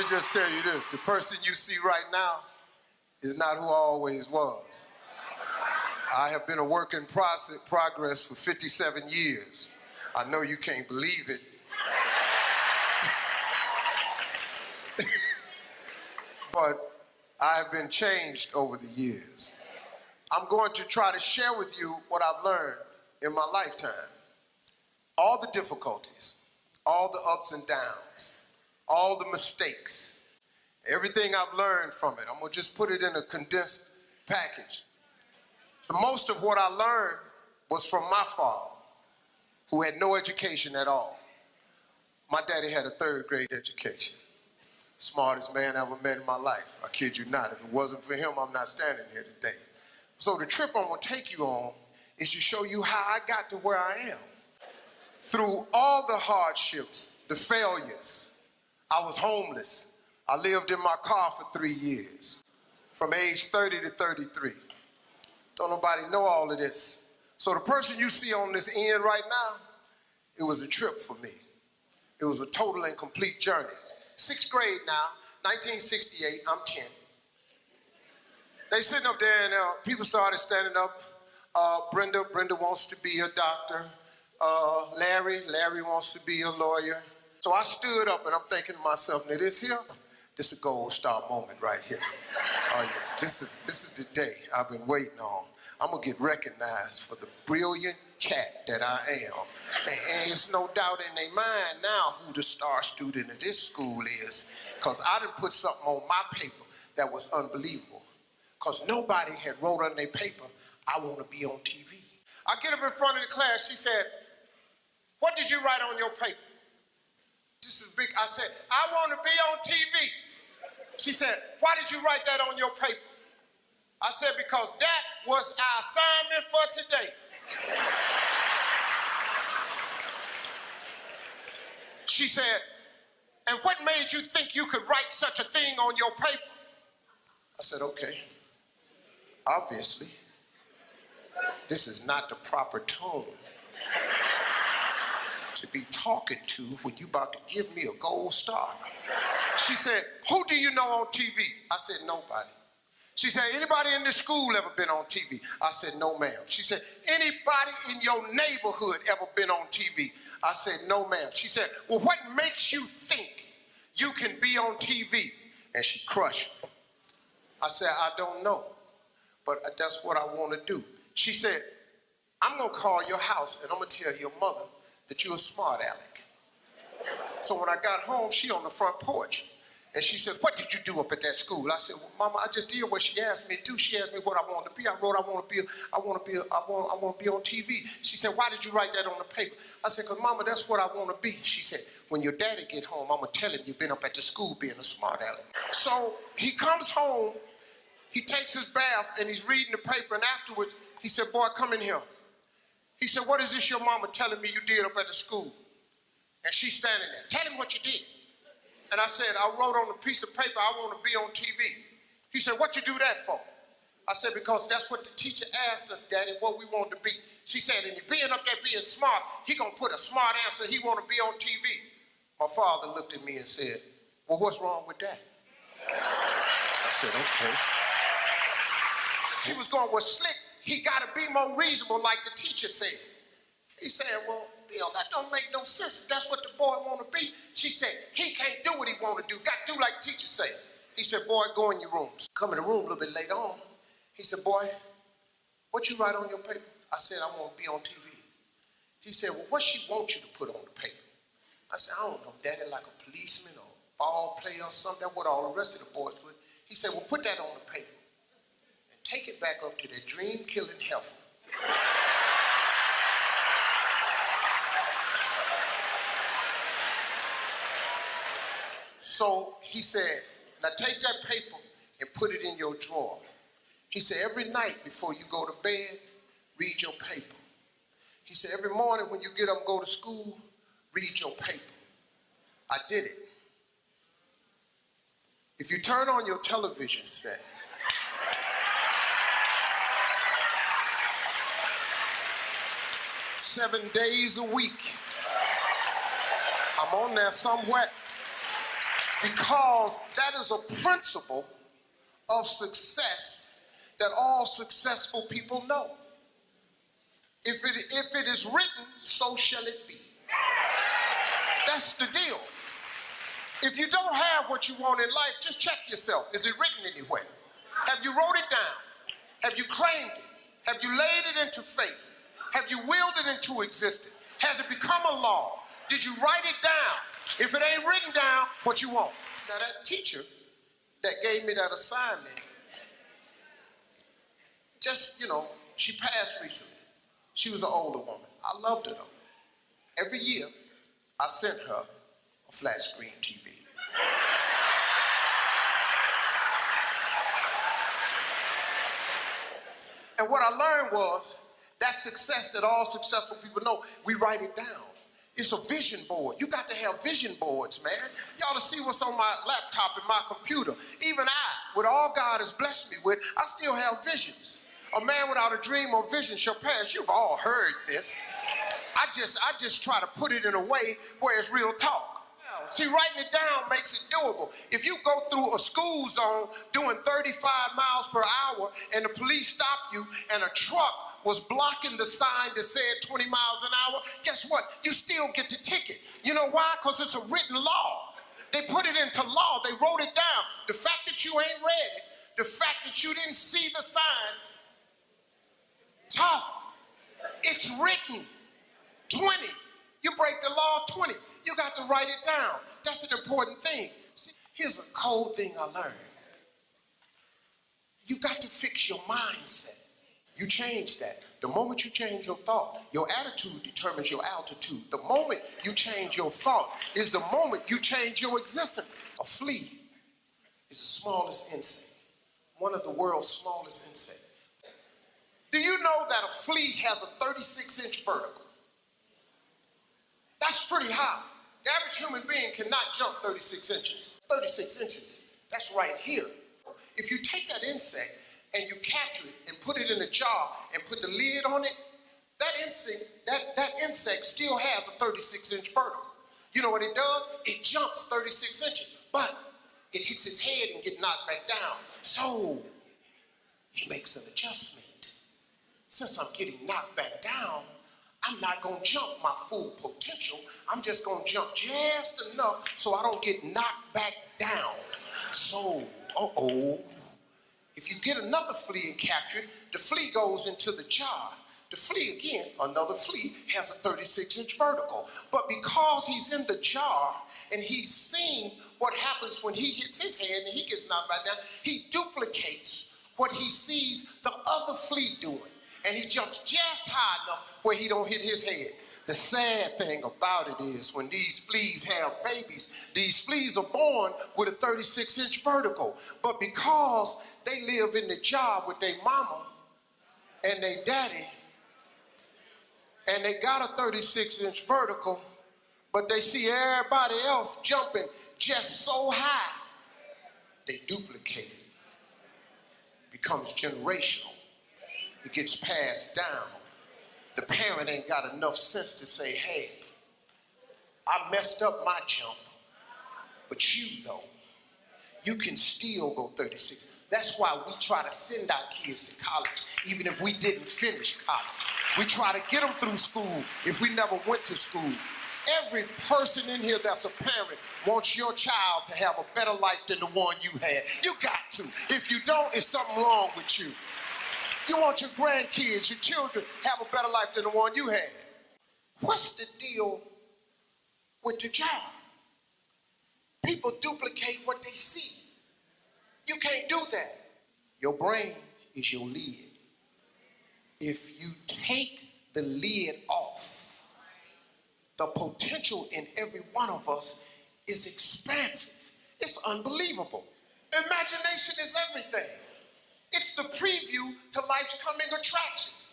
me just tell you this. The person you see right now is not who I always was. I have been a work in progress for 57 years. I know you can't believe it. But I have been changed over the years. I'm going to try to share with you what I've learned in my lifetime. All the difficulties, all the ups and downs, all the mistakes, everything I've learned from it. I'm going to just put it in a condensed package. The most of what I learned was from my father, who had no education at all. My daddy had a third grade education. Smartest man I ever met in my life. I kid you not. If it wasn't for him, I'm not standing here today. So the trip I'm going to take you on is to show you how I got to where I am. Through all the hardships, the failures, I was homeless. I lived in my car for 3 years, from age 30 to 33. Don't nobody know all of this. So the person you see on this end right now, it was a trip for me. It was a total and complete journey. 6th grade now, 1968, I'm 10. They sitting up there and people started standing up. Brenda wants to be a doctor. Larry wants to be a lawyer. So I stood up and I'm thinking to myself, now this is a gold star moment right here. Oh yeah, this is the day I've been waiting on. I'm gonna get recognized for the brilliant cat that I am. And there's no doubt in their mind now who the star student of this school is, because I done put something on my paper that was unbelievable. Because nobody had wrote on their paper, I want to be on TV. I get up in front of the class, she said, what did you write on your paper? This is big. I said, I want to be on TV. She said, why did you write that on your paper? I said, because that was our assignment for today. She said, and what made you think you could write such a thing on your paper? I said, okay, obviously, this is not the proper tone to be talking to when you about to give me a gold star. She said, who do you know on TV? I said, nobody. She said, anybody in this school ever been on TV? I said, no, ma'am. She said, anybody in your neighborhood ever been on TV? I said, no, ma'am. She said, well, what makes you think you can be on TV? And she crushed me. I said, I don't know, but that's what I want to do. She said, I'm going to call your house and I'm going to tell your mother that you're a smart aleck. So when I got home, she on the front porch. And she said, what did you do up at that school? I said, well, Mama, I just did what she asked me to do. She asked me what I wanted to be. I wrote, I want to be on TV. She said, why did you write that on the paper? I said, because Mama, that's what I want to be. She said, when your daddy get home, I'm going to tell him you've been up at the school being a smart aleck. So he comes home, he takes his bath, and he's reading the paper, and afterwards, he said, boy, come in here. He said, what is this your mama telling me you did up at the school? And she's standing there. Tell him what you did. And I said, I wrote on a piece of paper, I want to be on TV. He said, what you do that for? I said, because that's what the teacher asked us, Daddy, what we wanted to be. She said, and you being up there being smart, he gonna put a smart answer, he want to be on TV. My father looked at me and said, well, what's wrong with that? I said, okay. She was going, well, Slick, he gotta be more reasonable like the teacher said. He said, well, Bill, that don't make no sense if that's what the boy want to be. She said, he can't do what he want to do. Got to do like teachers say. He said, boy, go in your rooms. Come in the room a little bit later on. He said, boy, what you write on your paper? I said, I want to be on TV. He said, well, what she want you to put on the paper? I said, I don't know, Daddy, like a policeman or a ball player or something. That's what all the rest of the boys put. He said, well, put that on the paper and take it back up to that dream-killing heifer. So he said, now take that paper and put it in your drawer. He said, every night before you go to bed, read your paper. He said, every morning when you get up and go to school, read your paper. I did it. If you turn on your television set, seven days a week, I'm on there somewhere. Because that is a principle of success that all successful people know. If it is written, so shall it be. That's the deal. If you don't have what you want in life, just check yourself. Is it written anywhere? Have you wrote it down? Have you claimed it? Have you laid it into faith? Have you willed it into existence? Has it become a law? Did you write it down? If it ain't written down, what you want? Now that teacher that gave me that assignment, just, she passed recently. She was an older woman. I loved her though. Every year, I sent her a flat screen TV. And what I learned was that success that all successful people know, we write it down. It's a vision board. You got to have vision boards, man. You ought to see what's on my laptop and my computer. Even I, with all God has blessed me with, I still have visions. A man without a dream or vision shall perish. You've all heard this. I just try to put it in a way where it's real talk. See, writing it down makes it doable. If you go through a school zone doing 35 miles per hour and the police stop you and a truck was blocking the sign that said 20 miles an hour, guess what? You still get the ticket. You know why? Because it's a written law. They put it into law. They wrote it down. The fact that you ain't read it, the fact that you didn't see the sign, tough. It's written. 20. You break the law, 20. You got to write it down. That's an important thing. See, here's a cold thing I learned. You got to fix your mindset. You change that. The moment you change your thought, your attitude determines your altitude. The moment you change your thought is the moment you change your existence. A flea is the smallest insect, one of the world's smallest insects. Do you know that a flea has a 36-inch vertical? That's pretty high. The average human being cannot jump 36 inches. 36 inches, that's right here. If you take that insect and you capture it and put it in a jar and put the lid on it, that insect still has a 36-inch vertical. You know what it does? It jumps 36 inches, but it hits its head and gets knocked back down. So he makes an adjustment. Since I'm getting knocked back down, I'm not going to jump my full potential. I'm just going to jump just enough so I don't get knocked back down. So, if you get another flea and capture it, the flea goes into the jar. The flea, again, another flea, has a 36-inch vertical. But because he's in the jar and he's seen what happens when he hits his head and he gets knocked back down, he duplicates what he sees the other flea doing. And he jumps just high enough where he don't hit his head. The sad thing about it is when these fleas have babies, these fleas are born with a 36-inch vertical. But because they live in the jar with their mama and their daddy, and they got a 36-inch vertical, but they see everybody else jumping just so high, they duplicate it. Becomes generational. It gets passed down. The parent ain't got enough sense to say, hey, I messed up my jump, but you, though, you can still go 36. That's why we try to send our kids to college, even if we didn't finish college. We try to get them through school if we never went to school. Every person in here that's a parent wants your child to have a better life than the one you had. You got to. If you don't, it's something wrong with you. You want your grandkids, your children, have a better life than the one you had. What's the deal with the job? People duplicate what they see. You can't do that. Your brain is your lid. If you take the lid off, the potential in every one of us is expansive. It's unbelievable. Imagination is everything. It's the preview to life's coming attractions.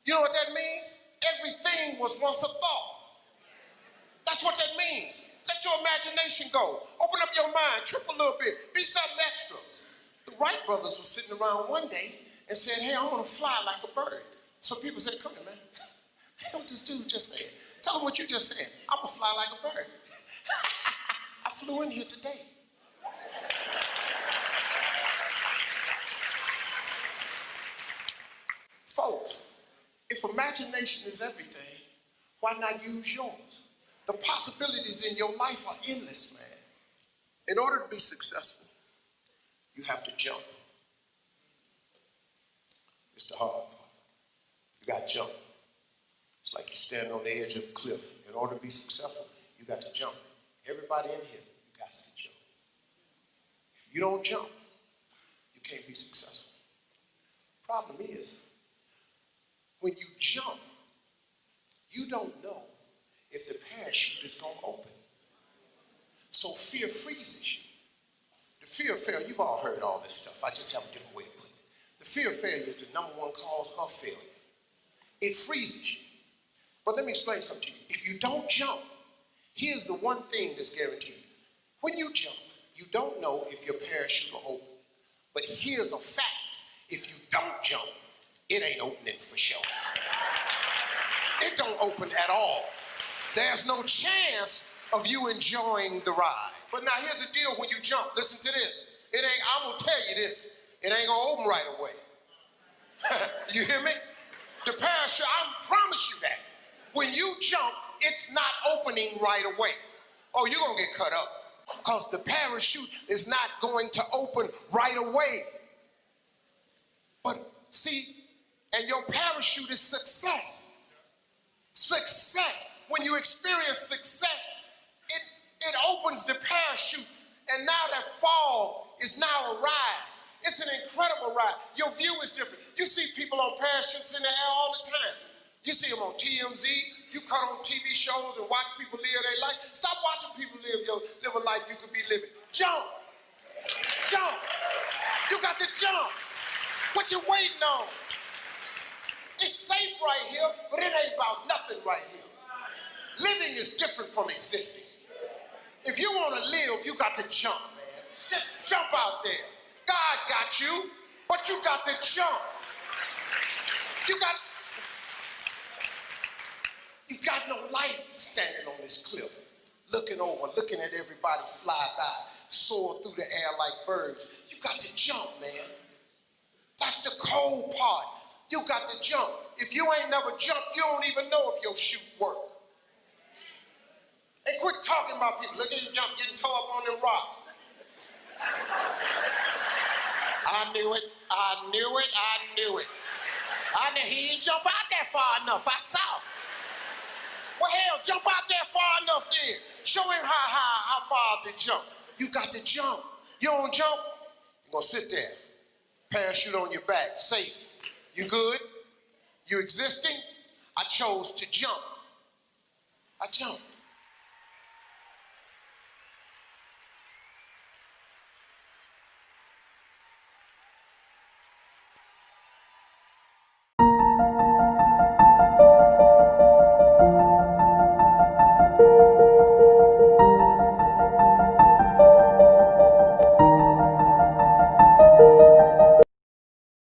You know what that means? Everything was once a thought. That's what that means. Let your imagination go. Open up your mind, trip a little bit, be something extra. The Wright brothers were sitting around one day and said, hey, I'm gonna fly like a bird. So people said, come here, man. Hear what this dude just said. Tell him what you just said. I'm gonna fly like a bird. I flew in here today. imagination is everything, why not use yours? The possibilities in your life are endless, man. In order to be successful, you have to jump. It's the hard part. You got to jump. It's like you stand on the edge of a cliff. In order to be successful, you got to jump. Everybody in here, you got to jump. If you don't jump, you can't be successful. Problem is, when you jump, you don't know if the parachute is going to open. So fear freezes you. The fear of failure, you've all heard all this stuff. I just have a different way of putting it. The fear of failure is the number one cause of failure. It freezes you. But let me explain something to you. If you don't jump, here's the one thing that's guaranteed. When you jump, you don't know if your parachute will open. But here's a fact. If you don't jump, it ain't opening for sure. It don't open at all. There's no chance of you enjoying the ride. But now here's the deal when you jump. Listen to this. I'm gonna tell you this. It ain't gonna open right away. You hear me? The parachute, I promise you that. When you jump, it's not opening right away. Oh, you're gonna get cut up. Because the parachute is not going to open right away. But see, and your parachute is success. Success. When you experience success, it opens the parachute, and now that fall is now a ride. It's an incredible ride. Your view is different. You see people on parachutes in the air all the time. You see them on TMZ. You cut on TV shows and watch people live their life. Stop watching people live a life you could be living. Jump. Jump. You got to jump. What you waiting on? It's safe right here, but it ain't about nothing right here. Living is different from existing. If you want to live, you got to jump, man. Just jump out there. God got you, but you got to jump. You got no life standing on this cliff, looking over, looking at everybody fly by, soar through the air like birds. You got to jump, man. That's the cold part. You got to jump. If you ain't never jumped, you don't even know if your chute work. And quit talking about people. Look at you jump, getting tore up on them rocks. I knew it. I knew it. I knew it. I knew he didn't jump out there far enough. I saw. Well, hell, jump out there far enough then. Show him how far to jump. You got to jump. You don't jump, you're going to sit there. Parachute on your back, safe. You good? You existing? I chose to jump. I jumped.